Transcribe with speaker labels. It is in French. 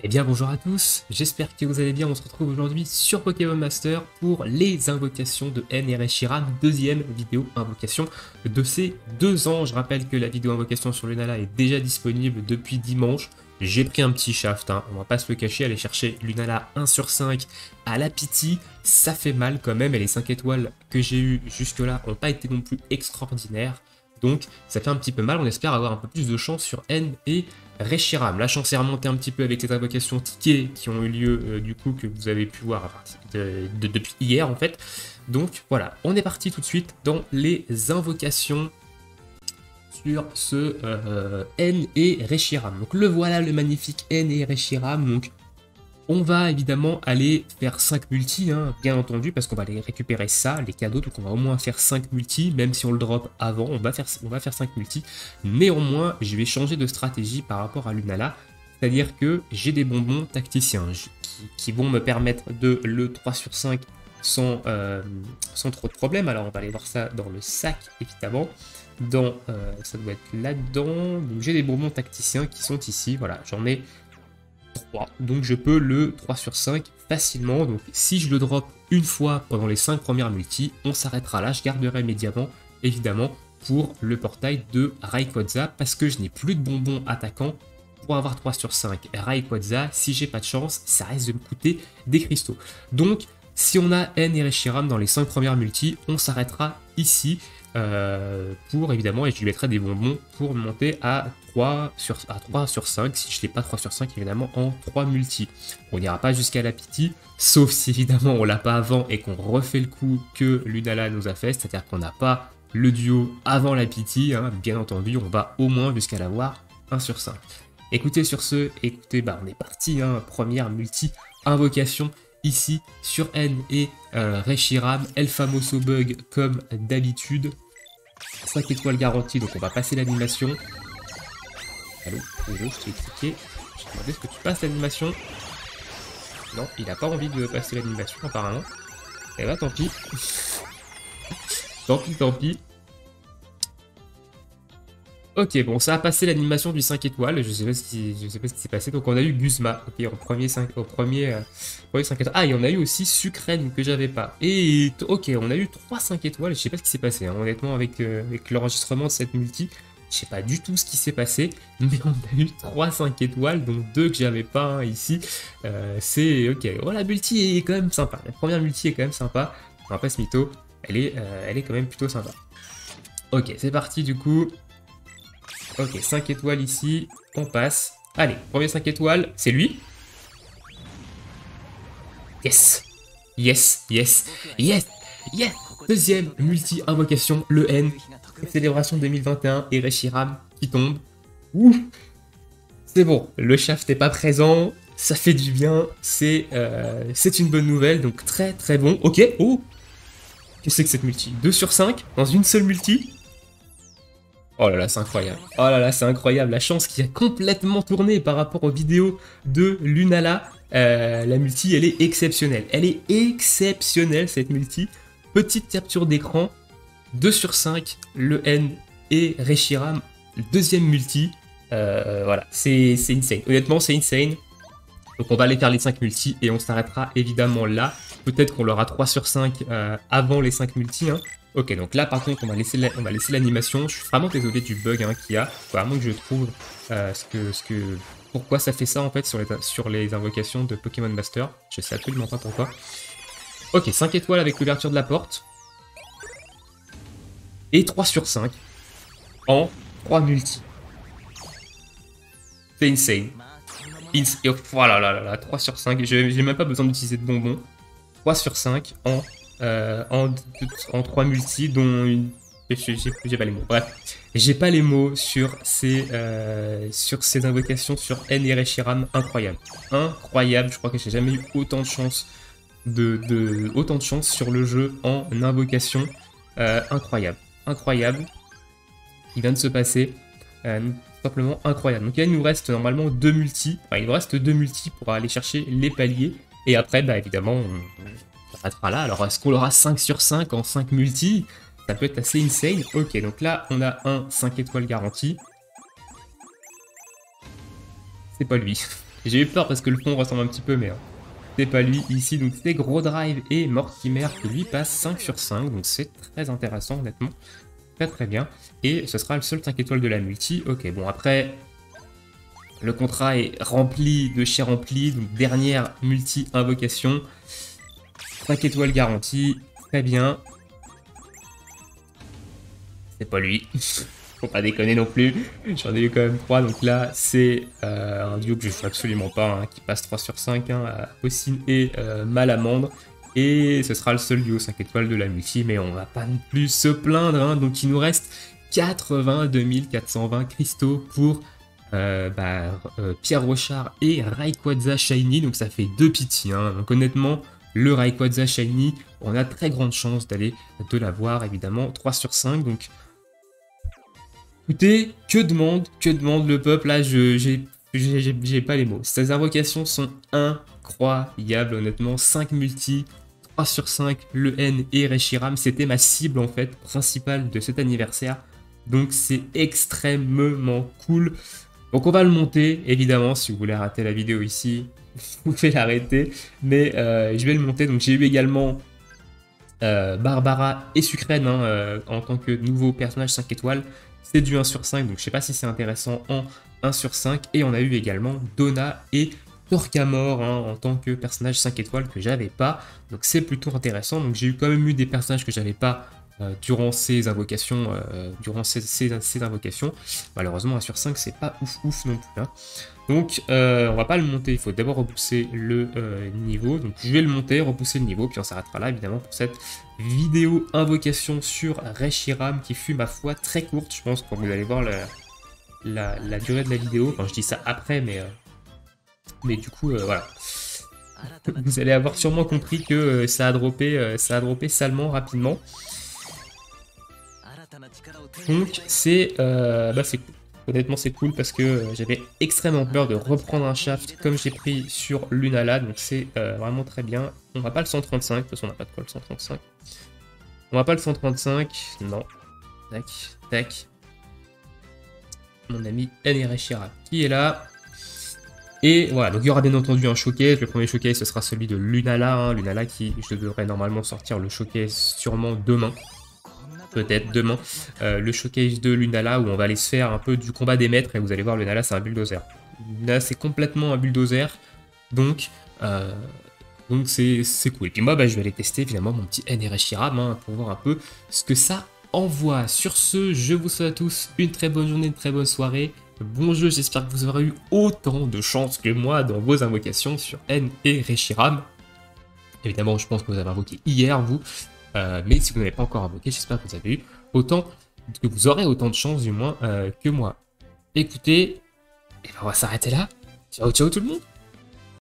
Speaker 1: Eh bien bonjour à tous, j'espère que vous allez bien, on se retrouve aujourd'hui sur Pokémon Master pour les invocations de N et Reshiram, deuxième vidéo invocation de ces 2 ans. Je rappelle que la vidéo invocation sur Lunala est déjà disponible depuis dimanche. J'ai pris un petit shaft, hein, on va pas se le cacher, aller chercher Lunala 1 sur 5 à la pity, ça fait mal quand même, et les 5 étoiles que j'ai eues jusque là n'ont pas été non plus extraordinaires. Donc ça fait un petit peu mal, on espère avoir un peu plus de chance sur N et Reshiram. La chance est remontée un petit peu avec les invocations tickets qui ont eu lieu du coup que vous avez pu voir à partir depuis hier en fait. Donc voilà, on est parti tout de suite dans les invocations sur ce N et Reshiram. Donc le voilà le magnifique N et Reshiram. Donc on va évidemment aller faire 5 multis, hein, bien entendu, parce qu'on va aller récupérer ça, les cadeaux, donc on va au moins faire 5 multis, même si on le drop avant, on va faire 5 multis. Néanmoins, je vais changer de stratégie par rapport à Lunala, c'est-à-dire que j'ai des bonbons tacticiens qui vont me permettre de le 3 sur 5 sans trop de problèmes. Alors on va aller voir ça dans le sac, évidemment. Ça doit être là-dedans. Donc j'ai des bonbons tacticiens qui sont ici, voilà, j'en ai 3. Donc je peux le 3 sur 5 facilement. Donc si je le drop une fois pendant les 5 premières multis, on s'arrêtera là. Je garderai mes diamants, évidemment, pour le portail de Rayquaza, parce que je n'ai plus de bonbons attaquants pour avoir 3 sur 5 Rayquaza. Si j'ai pas de chance, ça risque de me coûter des cristaux. Donc si on a N et Reshiram dans les 5 premières multis, on s'arrêtera ici. Pour évidemment, et je lui mettrai des bonbons pour monter à 3 sur 5 si je n'ai pas 3 sur 5 évidemment en 3 multi. On n'ira pas jusqu'à la pity, sauf si évidemment on l'a pas avant et qu'on refait le coup que Lunala nous a fait, c'est-à-dire qu'on n'a pas le duo avant la pity, hein, bien entendu, on va au moins jusqu'à l'avoir 1 sur 5. Écoutez, sur ce, on est parti, hein, première multi invocation ici sur N et Reshiram, El Famoso Bug comme d'habitude. 5 étoiles garanties, donc on va passer l'animation. Allô, je t'ai expliqué. Je t'ai demandé ce que tu passes l'animation. Non, il n'a pas envie de passer l'animation apparemment. Et bah tant pis. Tant pis. Ok, bon, ça a passé l'animation du 5 étoiles, je sais pas ce qui s'est passé. Donc on a eu Guzma, ok, au premier 5 étoiles. Ah, et on a eu aussi Sucrène que j'avais pas. Et ok, on a eu 3 5 étoiles, je sais pas ce qui s'est passé, hein. Honnêtement, avec l'enregistrement de cette multi, je sais pas du tout ce qui s'est passé, mais on a eu 3 5 étoiles, donc 2 que j'avais pas, hein, ici. C'est ok, oh, la multi est quand même sympa, la première multi est quand même sympa. On va pas se mytho, elle est quand même plutôt sympa. Ok, c'est parti du coup. Ok, 5 étoiles ici, on passe. Allez, premier 5 étoiles, c'est lui. Yes. Yes, yes, yes, yes. Deuxième multi-invocation, le N. Célébration 2021 et Reshiram qui tombe. Ouh. C'est bon, le shaft n'est pas présent, ça fait du bien, c'est une bonne nouvelle, donc très très bon. Ok, oh. Qu'est-ce que c'est que cette multi? 2 sur 5 dans une seule multi? Oh là là, c'est incroyable. Oh là là, c'est incroyable. La chance qui a complètement tourné par rapport aux vidéos de Lunala. La multi, elle est exceptionnelle. Elle est exceptionnelle, cette multi. Petite capture d'écran. 2 sur 5, le N et Reshiram. Deuxième multi. Voilà, c'est insane. Honnêtement, c'est insane. Donc on va aller faire les 5 multis et on s'arrêtera évidemment là. Peut-être qu'on l'aura 3 sur 5 avant les 5 multis, hein. Ok, donc là par contre on va laisser l'animation. Je suis vraiment désolé du bug, hein, qu'il y a. Faut vraiment que je trouve pourquoi ça fait ça en fait sur les invocations de Pokémon Master. Je sais absolument pas pourquoi. Ok, 5 étoiles avec l'ouverture de la porte. Et 3 sur 5 en 3 multis. C'est insane. Voilà, là, 3 sur 5. J'ai même pas besoin d'utiliser de bonbons. 3 sur 5 en 3 multis, dont une. J'ai pas les mots. Bref, j'ai pas les mots sur ces invocations sur N et Reshiram. Incroyable. Incroyable. Je crois que j'ai jamais eu autant de chance autant de chance sur le jeu en invocation. Incroyable. Incroyable. Il vient de se passer. Simplement incroyable. Donc là, il nous reste normalement 2 multis. Enfin, il nous reste 2 multis pour aller chercher les paliers. Et après, bah évidemment, on s'arrêtera là. Alors, est-ce qu'on aura 5 sur 5 en 5 multis? Ça peut être assez insane. Ok, donc là, on a un 5 étoiles garanti. C'est pas lui. J'ai eu peur parce que le fond ressemble un petit peu, mais c'est pas lui ici. Donc c'est Gros Drive et Mortimer qui lui passe 5 sur 5. Donc c'est très intéressant honnêtement. Très très bien. Et ce sera le seul 5 étoiles de la multi. Ok, bon après, le contrat est rempli de chez rempli. Donc dernière multi invocation. 5 étoiles garanties. Très bien. C'est pas lui. Faut pas déconner non plus. J'en ai eu quand même 3. Donc là, c'est un duo que je ne fais absolument pas. Hein, qui passe 3 sur 5. Hein, Ossine et Malamandre. Et ce sera le seul duo 5 étoiles de la multi. Mais on va pas non plus se plaindre. Hein, donc il nous reste 82 420 cristaux pour Pierre Rochard et Rayquaza Shiny. Donc ça fait 2 pity. Hein. Donc honnêtement, le Rayquaza Shiny, on a très grande chance de l'avoir. Évidemment, 3 sur 5. Donc écoutez, que demande le peuple? Là, j'ai pas les mots. Ces invocations sont incroyables, honnêtement. 5 multi, 3 sur 5, le N et Reshiram. C'était ma cible, en fait, principale de cet anniversaire. Donc, c'est extrêmement cool. Donc, on va le monter, évidemment. Si vous voulez arrêter la vidéo ici, vous pouvez l'arrêter. Mais je vais le monter. Donc, j'ai eu également Barbara et Sucrène en tant que nouveau personnage 5 étoiles. C'est du 1 sur 5, donc je sais pas si c'est intéressant en 1 sur 5. Et on a eu également Donna et Torcamore en tant que personnage 5 étoiles que j'avais pas. Donc c'est plutôt intéressant. Donc j'ai eu quand même eu des personnages que j'avais pas durant ces invocations. Ces invocations. Malheureusement 1 sur 5 c'est pas ouf non plus. Hein. Donc on va pas le monter, il faut d'abord repousser le niveau. Donc je vais le monter, repousser le niveau, puis on s'arrêtera là évidemment pour cette vidéo invocation sur Reshiram qui fut ma foi très courte, je pense, quand vous allez voir la durée de la vidéo. Enfin je dis ça après, mais du coup voilà. Vous allez avoir sûrement compris que ça a droppé salement rapidement. Donc c'est cool. Honnêtement, c'est cool parce que j'avais extrêmement peur de reprendre un shaft comme j'ai pris sur Lunala. Donc, c'est vraiment très bien. On va pas le 135. De toute façon, on n'a pas de quoi le 135. On va pas le 135. Non. Tac, tac. Mon ami Enereshira qui est là. Et voilà, donc il y aura bien entendu un showcase. Le premier showcase, ce sera celui de Lunala. Hein. Lunala qui, je devrais normalement sortir le showcase sûrement demain. Peut-être demain, le showcase de Lunala où on va aller se faire un peu du combat des maîtres et vous allez voir Lunala c'est un bulldozer. Là c'est complètement un bulldozer, donc c'est cool. Et puis moi je vais aller tester évidemment mon petit Enereshira pour voir un peu ce que ça envoie. Sur ce, je vous souhaite à tous une très bonne journée, une très bonne soirée. Bon jeu, j'espère que vous aurez eu autant de chance que moi dans vos invocations sur N et Reshiram. Évidemment, je pense que vous avez invoqué hier, vous. Mais si vous n'avez pas encore invoqué, j'espère que vous avez eu autant, que vous aurez autant de chance du moins que moi. Écoutez, on va s'arrêter là. Ciao, ciao tout le monde.